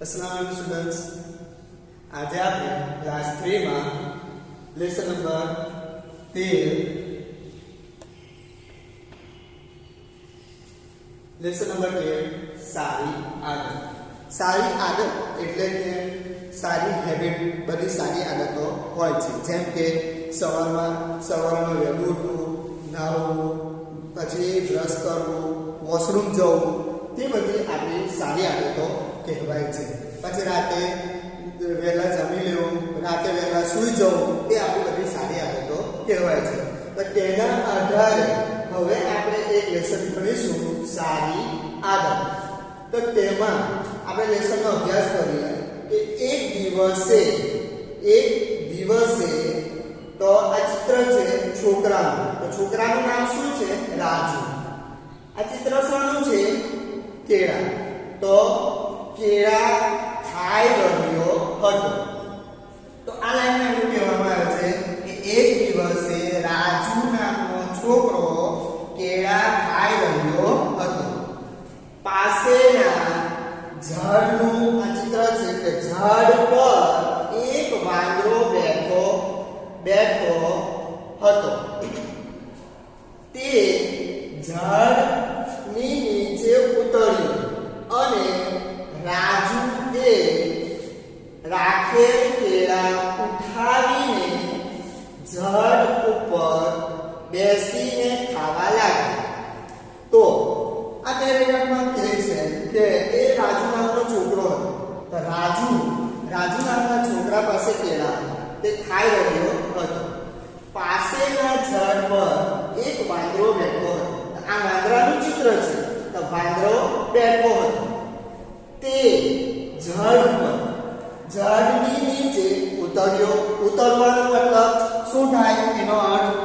अस्सलाम स्टूडेंट्स, आज आप क्लास 3 में लेसन नंबर 13 सारी आदत એટલે કે સારી હેબિટ બધી સારી આદતો હોય છે, જેમ કે સવારમાં વહેલું ઉઠવું, નાહવું, પછી બ્રશ કરવું, વોશરૂમ જવું, તે બધી આપણી સારી આદતો કહેવાય છે. પછી રાતે વહેલા જમી લેવું, રાતે વહેલા સૂઈ જવું, તે આપણી બધી સારી આદતો કહેવાય છે. તો તેના આધારે હવે આપણે એક લેસન ભણીશું, સારી આદત. તો તેમાં આપણે લેસનનો અભ્યાસ કરીએ કે એક દિવસે તો આ ચિત્ર છે છોકરાનું. તો છોકરાનું નામ શું છે? રાજુ. આ ચિત્ર શાનું છે? કેળા. તો કેળા ખાઈ રહ્યો હતો. તો આ લાઈનમાં એવું કહેવામાં આવે છે કે એક દિવસે રાજુ નામનો છોકરો કેળા ખાઈ રહ્યો હતો. પાસેના ઝાડનું આ ચિત્ર છે કે ઝાડ પર એક વાંદરો બેઠો હતો. તે ઝાડની નીચે ઉતર્યો અને રાજુ એ રાખેલ કેળા ઉઠાવીને ઝાડ ઉપર બેસીને ખાવા લાગ્યો. તો આ પેરેગ્રાફમાં કહે છે કે એ રાજુ નામનો છોકરો હતો. તો રાજુ નામના છોકરા પાસે કેળા તે ખાઈ રહ્યો હતો. પાસેના ઝાડ પર એક વાંદરો બેઠો હતો. આ વાંદરાનું ચિત્ર છે. તો વાંદરો બેઠો હતો. તે ઝાડની નીચે ઉતર્યો. ઉતરવાનો મતલબ શું થાય? એનો અર્થ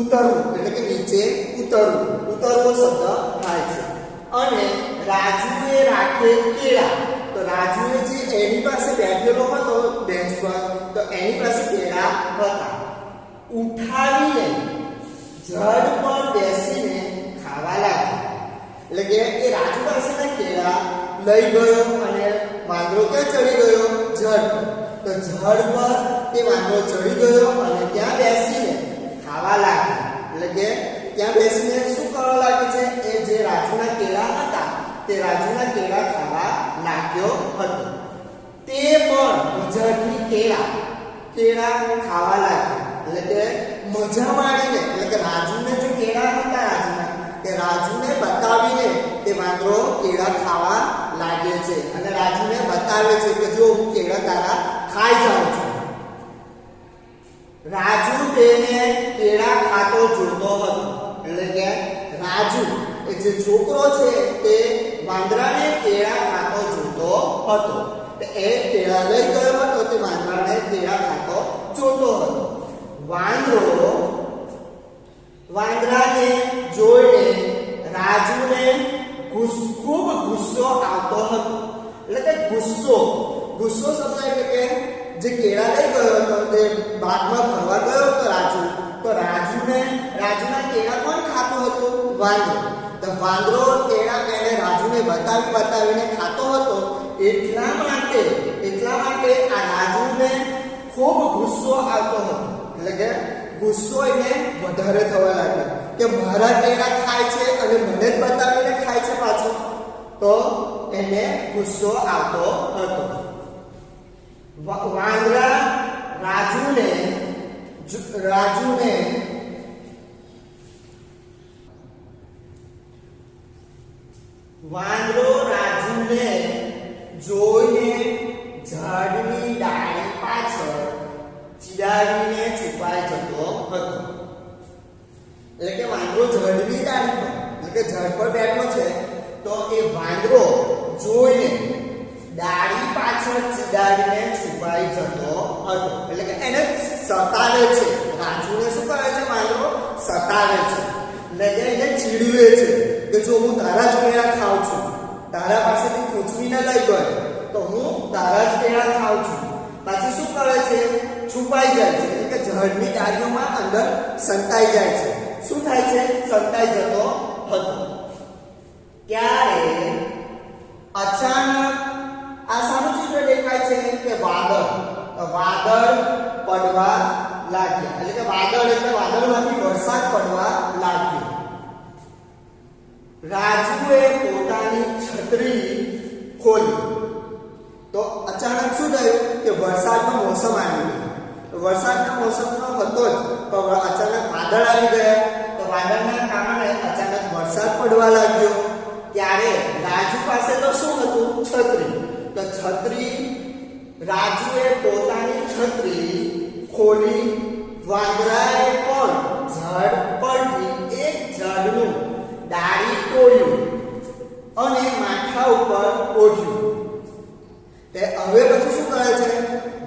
ઉતરવું, એટલે કે નીચે ઉતરવો શબ્દ થાય છે. અને રાજુએ રાખેલ કેળા, તો રાજુએ જે એની પાસે બેઠેલો હતો બેન્ચ પર, તો એની પાસે કેળા હતા, ઉઠાવીને ઝાડ પર બેસીને ખાવા લાગ્યો. એટલે કે એ રાજુ પાસેના કેળા લઈ ગયો અને વાંદરો ક્યાં ચડી ગયો? ઝાડ પર. તો ઝાડ પર તે વાંદરો ચડી ગયો અને ત્યાં બેસીને ખાવા લાગ્યો. એટલે કે ત્યાં બેસીને શું કરવા લાગે છે? એ જે રાજુના કેળા હતા તે રાજુના કેળા ખાવા લાગ્યો હતો. તે પણ મજાથી કેળા ખાવા લાગ્યો. એટલે કે મજા માણીને, એટલે કે રાજુને જે કેળા હતા તે રાજુને બતાવીને તે વાંદરો કેળા ખાવા લાગે છે અને રાજુને બતાવે છે કે જો હું કેળા તારા ખાઈ જાઉં છું. રાજુ તેને કેળા ખાતો જોતો હતો. એટલે કે રાજુ એ જે છોકરો છે તે વાંદરાને કેળા ખાતો જોતો હતો. એ કેળા લઈ ગયો હતો, તે વાંદરાને કેળા ખાતો જોતો હતો. વાંદરાને જોઈને રાજુને ખૂબ ગુસ્સો આવતો હતો. એટલે કે ગુસ્સો શબ્દ એટલે કે જે કેળા લઈ ગયો હતો તે બાગમાં ફરવા ગયો હતો રાજુ. તો રાજુના કેળા કોણ ખાતું હતું? વાંદરો. તો વાંદરો કેળા એને રાજુને બતાવીને ખાતો હતો. એટલા માટે આ રાજુને ખૂબ ગુસ્સો આવતો હતો. એટલે કે ગુસ્સો એને વધારે થવા લાગ્યો કે મારા કેળા ખાય છે અને મને જ બતાવીને ખાય છે પાછો. તો એને ગુસ્સો આવતો હતો. વાંદરો રાજુને જોઈને ઝાડની ડાળી પાછળ ચીડાવીને છુપાઈ જતો હતો. એટલે કે વાંદરો ઝાડની ડાળી પર, એટલે કે ઝાડ પર બેઠો છે, તો એ વાંદરો જોઈને ડાળી પાછળ ચીડાવીને છુપાઈ જતો હતો. એટલે કે એને સતાવે છે. રાજુને શું કરે છે? વાંદરો સતાવે છે. એટલે કે એને ચીડવે છે કે જો હું તારા જ કેળા ખાઉં છું, તારા પાસેથી ખૂંચવીને લઈ ગયો તો હું તારા જ કેળા ખાઉં છું. પાછી શું કરે છે? છુપાઈ જાય છે. એટલે કે ઝાડની ડાળીઓમાં અંદર સંતાઈ જાય છે. શું થાય છે? સંતાઈ જતો હતો. ત્યારે અચાનક આ વાદળ. વાદળ પડવા લાગ્યા, એટલે કે વાદળ એટલે વાદળમાંથી વરસાદ પડવા લાગ્યો. રાજુએ પોતાની છત્રી ખોલી. તો અચાનક શું થયું કે વરસાદનો મોસમ આવી ગયો. વરસાદના મોસમનો હતો જ, પણ અચાનક વાદળ આવી ગયા. તો વાદળના કારણે અચાનક વરસાદ પડવા લાગ્યો. ત્યારે રાજુ પાસે તો શું હતું? છત્રી. તો છત્રી, રાજુએ પોતાની છત્રી ખોલી. વાંદરાએ પણ ઝાડ પરથી એક ઝાડનું ડાળી તોડ્યું અને માથા ઉપર ઓઢ્યું. તે હવે પછી શું કરે છે?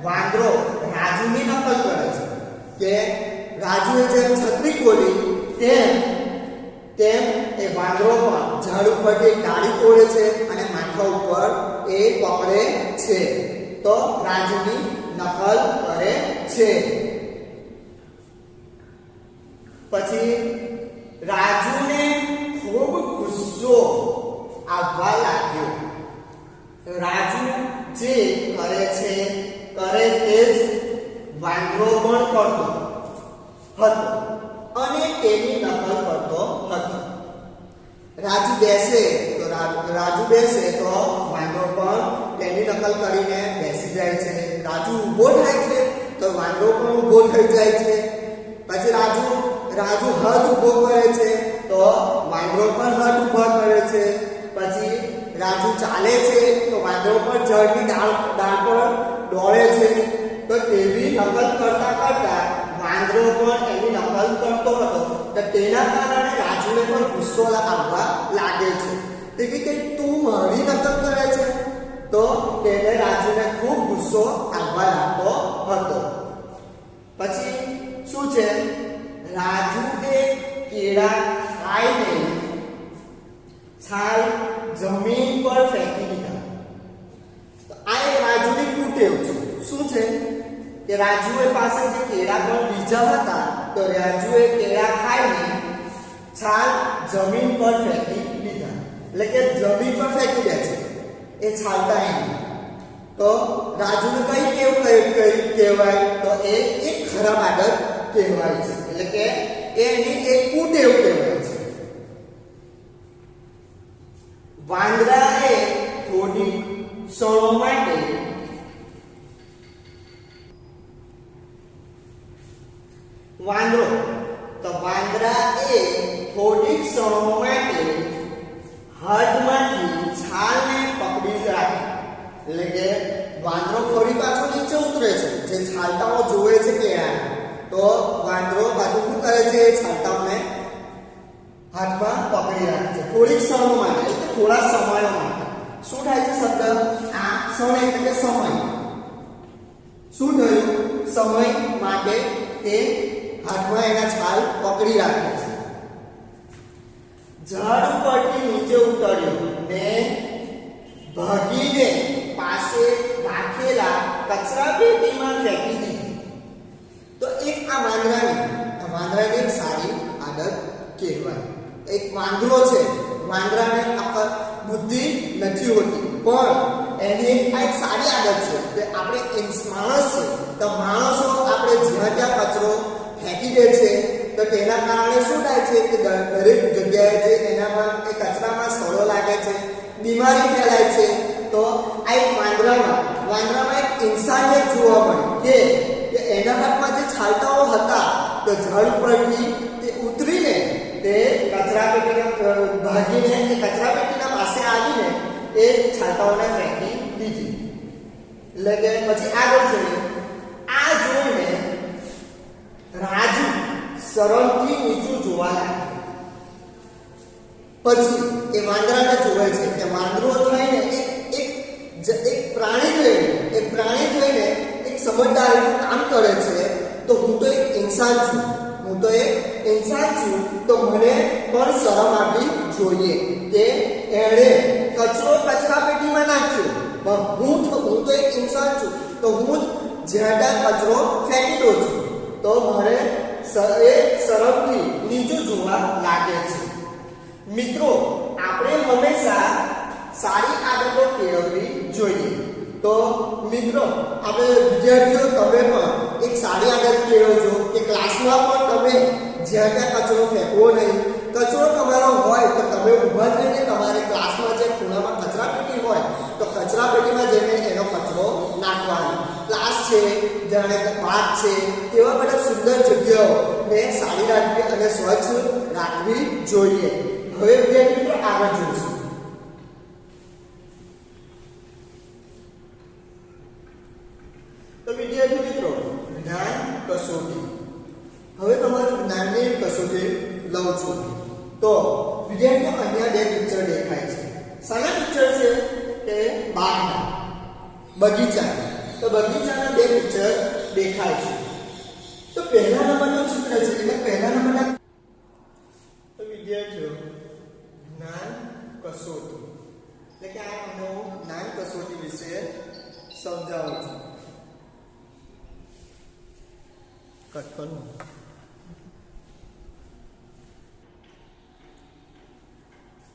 વાંદરો રાજુની નકલ કરે છે કે રાજુએ જેમ છત્રી ખોલી તેમ એ વાંદરો પણ ઝાડ ઉપરથી ડાળી તોડે છે અને માથા ઉપર એ પકડે છે. તો રાજુની નકલ કરે છે. પછી રાજુને ખૂબ ગુસ્સો આવવા લાગ્યો. રાજુ જે કરે તે જ વાંદરો પણ કરતો હતો અને તેની નકલ કરતો હતો. રાજુ બેસે તો વાંદરો પણ તેની નકલ કરીને બેસી જાય છે. રાજુ ઊભો થાય છે તો વાંદરો પણ ઊભો થઈ જાય છે. પછી રાજુ હાથ ઊભો કરે છે તો વાંદરો પણ હાથ ઊભો કરે છે. પછી રાજુ ચાલે છે તો વાંદરો પણ ઝાડની ડાળ પર દોડે છે. તો તેવી નકલ કરતા વાંદરો પણ એની નકલ કરતો હતો. તો તેના કારણે રાજુને પણ ગુસ્સો આવવા લાગે છે. તે કે તું મારી નકલ કરે છે. તો તેને રાજુને ખૂબ ગુસ્સો આવવા લાગતો હતો. પછી શું છે? રાજુએ કેળા ખાઈને છાલ જમીન પર ફેંકી દીધા. તો આ એક રાજુની કુટેવ છે. શું છે કે રાજુએ પાસે જે કેળા પણ બીજા હતા તો રાજુએ કેળા ખાઈને છાલ જમીન પર ફેંકી દીધા. એટલે કે જમીન પર ફેંકી દે છે એ છાલતા એની. તો રાજુને કઈ કહેવાય? તો એ એક ખરાબ આદત કહેવાય છે. એટલે કે એની એક કુટેવ કહેવાય છે. વાંદરાએ થોડી ક્ષણો માટે વાંદરાએ થોડી ક્ષણો માટે હાથમાંથી છાલને પકડી રાખી. એટલે કે વાંદરો ફરી પાછો નીચે ઉતરે છે. જે છાલટાઓ જોવે છે કેળા, તો વાંદરો પાછો શું કરે છે? છાલટાઓને હાથમાં પકડી રાખે છે થોડી ક્ષણો માટે, એટલે થોડા સમય માટે. શું થાય છે શબ્દ? આ ક્ષણ એટલે કે સમય. શું થયું? સમય માટે તે હાથમાં એના છાલ પકડી રાખે છે. ઝાડ ઉપરથી નીચે ઉતર્યો ને ભાગીને પાસે રાખેલા કચરા પેટીમાં ફેંકી દીધી. તો એક આ વાંદરાની એક સારી આદત કહેવાય. એક વાંદરો છે, વાંદરાને બુદ્ધિ નથી હોતી, પણ એની એક સારી આદત છે કે આપણે માણસ છે તો માણસો આપણે જ્યાં ત્યાં કચરો ફેંકી દે છે. તો તેના કારણે શું થાય છે કે દરેક જગ્યાએ જે એનામાં એ કચરામાં સડો લાગે છે, બીમારી ફેલાય છે. તો આ એક વાંદરામાં એક ઇન્સાનિયત જોવા મળે કે એના હાથમાં જે છાલટાઓ હતા તો ઝાડ પરથી તે ઉતરીને તે કચરા પેટીના ભાગીને એ કચરા પેટીના પાસે આવીને એ છાલટાઓને ફેંકી દીધી. એટલે કે પછી આગળ જોઈએ. આ જોઈને રાજુ શરમથી નીચું જોવા લાગ્યો. પછી એ વાંદરાને જોવે છે કે વાંદરો થઈને એક પ્રાણી થઈને એક સમજદારીનું કામ કરે છે. તો હું તો એક ઇન્સાન છું, તો મને પણ શરમ આવવી જોઈએ કે એણે કચરો કચરા પેટીમાં નાખ્યો. હું તો એક ઇન્સાન છું, તો હું જ્યાં ત્યાં કચરો ફેંકી દઉં છું. તો મને એ શરમથી નીચું જોવા લાગે છે. મિત્રો, આપણે હંમેશા સારી આદતો કેળવવી જોઈએ. તો મિત્રો આપણે વિદ્યાર્થીઓ તમે પણ એક સારી આદત કેળવજો કે ક્લાસમાં પણ તમે જ્યાં ત્યાં કચરો ફેંકવો નહીં. કચરો તમારો હોય તો તમે ઊભા થઈને તમારે ક્લાસમાં જે ખૂણામાં કચરાપેટી હોય તો કચરાપેટીમાં જઈને એનો કચરો નાખવાનો. ક્લાસ છે, જાણે કે પાર્ક છે, એવા બધા સુંદર જગ્યાઓને સારી રાખવી અને સ્વચ્છ રાખવી જોઈએ. હવે વિદ્યાર્થી મિત્રો આગળ જોઈશું. તો વિદ્યાર્થી મિત્રો જ્ઞાન કસોટી. હવે તમારું જ્ઞાનની કસોટી લઉં છું. તો વિદ્યાર્થીઓ અહીંયા બે પિક્ચર દેખાય છે. શાના પિક્ચર છે? કે બાગના, બગીચાના. તો બગીચાના બે પિક્ચર દેખાય છે. તો પહેલા નંબરનું ચિત્ર છે એટલે પહેલા નંબરના તો વિદ્યાર્થીઓ જ્ઞાન કસોટી એટલે કે આ તમને હું જ્ઞાન કસોટી વિશે સમજાવું છું. કટ કરું.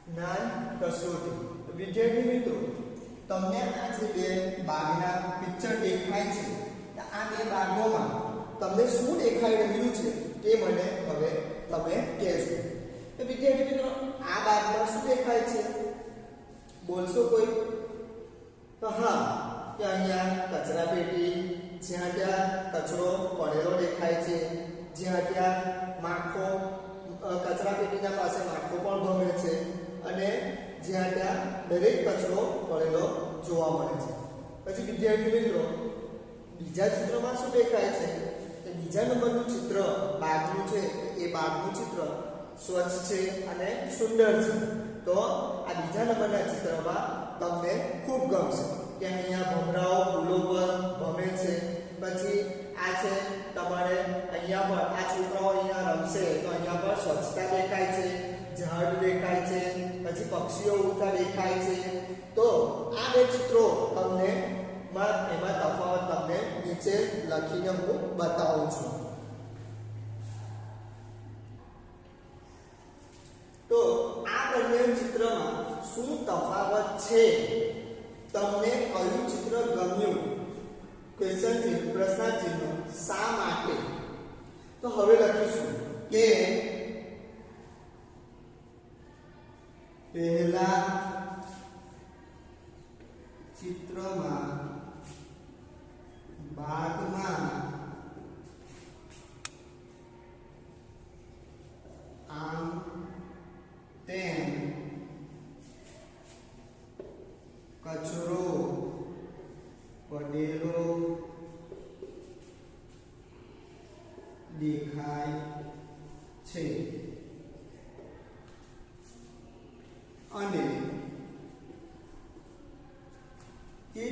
જ્ઞાન કસોટી. વિદ્યાર્થી મિત્રો તમને આ જે બે બાગના પિક્ચર દેખાય છે આ બે બાગોમાં તમને શું દેખાઈ રહ્યું છે તે મને હવે તમે કહેજો. તો વિદ્યાર્થી મિત્રો આ બાગમાં શું દેખાય છે? બોલશો કોઈ? તો હા, કે અહીંયા કચરાપેટી, જ્યાં ત્યાં કચરો પડેલો દેખાય છે, જ્યાં ત્યાં માખો, કચરાપેટીના પાસે માખો પણ ભમે છે અને જ્યાં ત્યાં દરેક કચરો પડેલો જોવા મળે છે. પછી વિદ્યાર્થી મિત્રો બીજા ચિત્રમાં શું દેખાય છે? કે બીજા નંબરનું ચિત્ર બાગનું છે. એ બાગનું ચિત્ર સ્વચ્છ છે અને સુંદર છે. તો આ બીજા નંબરના ચિત્રમાં તમને ખૂબ ગમશે કે અહીંયા ભમરાઓ ફૂલો પર ભમે છે. પછી આ છે તમારે અહીંયા પર આ છોકરાઓ અહીંયા રમશે તો અહીંયા પર સ્વચ્છતા દેખાય છે, ઝાડ દેખાય છે, પછી પક્ષીઓ ઉડતા દેખાય છે. તો આ બે ચિત્રો તમને એમાં તફાવત તમને નીચે લખીને હું બતાવું છું. તો આ બંને ચિત્રમાં શું તફાવત છે? તમને કયું ચિત્ર ગમ્યું? ક્વેશ્ચન ચિહ્ન, પ્રશ્નાર્થ ચિહ્ન, શા માટે? તો હવે લખીશું કે પહેલા ચિત્રમાં બાગમાં આમ તેમ કચરો પડેલો દેખાય છે અને તે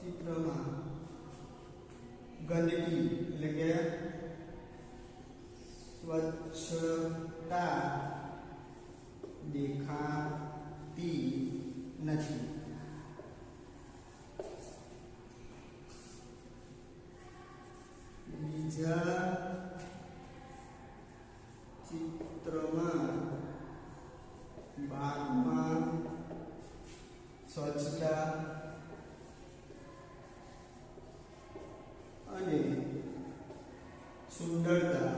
ચિત્રમાં ગંદકી એટલે કે સ્વચ્છતા દેખાતી નથી. બીજા ચિત્રમાં બાગમાં સ્વચ્છતા અને સુંદરતા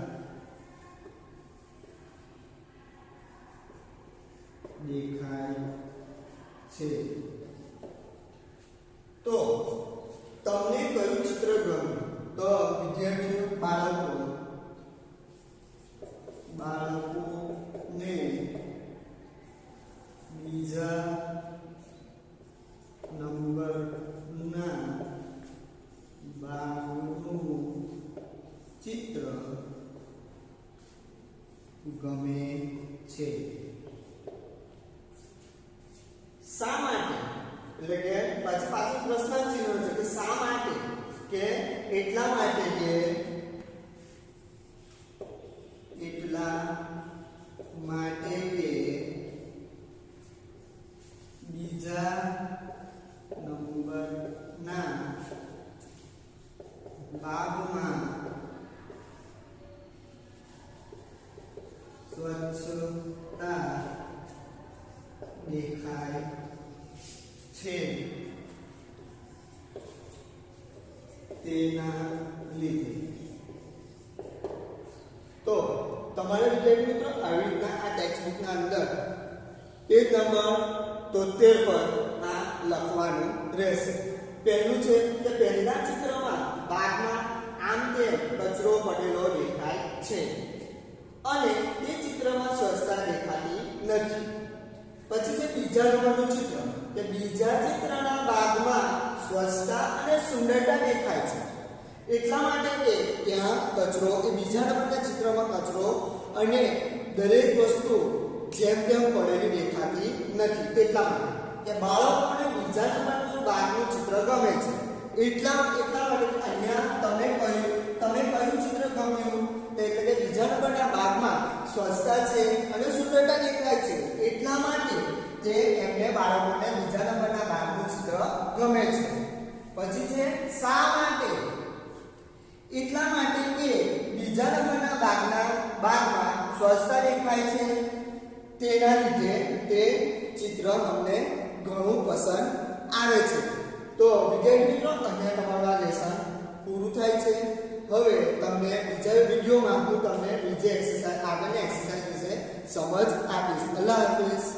દેખાય છે. તો તમને કયું ચિત્ર ગમ્યું? તો વિદ્યાર્થીઓ બાળકોને બીજા નંબરના બાગનું ચિત્ર ગમે છે. શા માટે? એટલે કે પાછળ પ્રશ્નાર્થ ચિહ્ન છે કે શા માટે? કે એટલા માટે કે બીજા નંબરના બાગમાં સ્વચ્છતા દેખાય છે તેના લીધે. તો તમારે વિદ્યાર્થી મિત્રો આવી રીતના આ ટેક્સ્ટ બુકના અંદર પેજ નંબર 73 પર આ લખવાનું રહેશે. પહેલું છે કે પહેલા ચિત્રમાં બાગમાં આમ તેમ કચરો પડેલો દેખાય છે અને તે ચિત્રમાં સ્વચ્છતા દેખાતી નથી. પછી છે બીજા નંબરનું ચિત્ર કે બીજા ચિત્રના બાગમાં સ્વચ્છતા અને સુંદરતા દેખાય છે. એટલા માટે કે ત્યાં કચરો એ બીજા નંબરના ચિત્રમાં કચરો અને દરેક વસ્તુ જેમ તેમ પડેલી દેખાતી નથી. તેટલા માટે કે બાળકોને બીજા નંબરનું બાગનું ચિત્ર ગમે છે. એટલા માટે અહીંયા તમે કયું ચિત્ર ગમ્યું એટલે કે બીજા નંબરના બાગમાં સ્વચ્છતા છે અને સુંદરતા દેખાય છે. એટલા માટે જે એમને બાળકોને બીજા નંબરના બાગનું ચિત્ર ગમે છે. પછી છે શા માટે? એટલા માટે કે બીજા નંબરના બાગમાં સ્વચ્છતા દેખાય છે તેના લીધે તે ચિત્ર અમને ઘણું પસંદ આવે છે. તો વિદ્યાર્થી મિત્રો અહીંયા તમારું આ લેસન પૂરું થાય છે. હવે તમને બીજા વિડીયોમાં હું તમને બીજી એક્સરસાઇઝ આગળની એક્સરસાઇઝ વિશે સમજ આપીશ. અલ્લાહ હાફિઝ.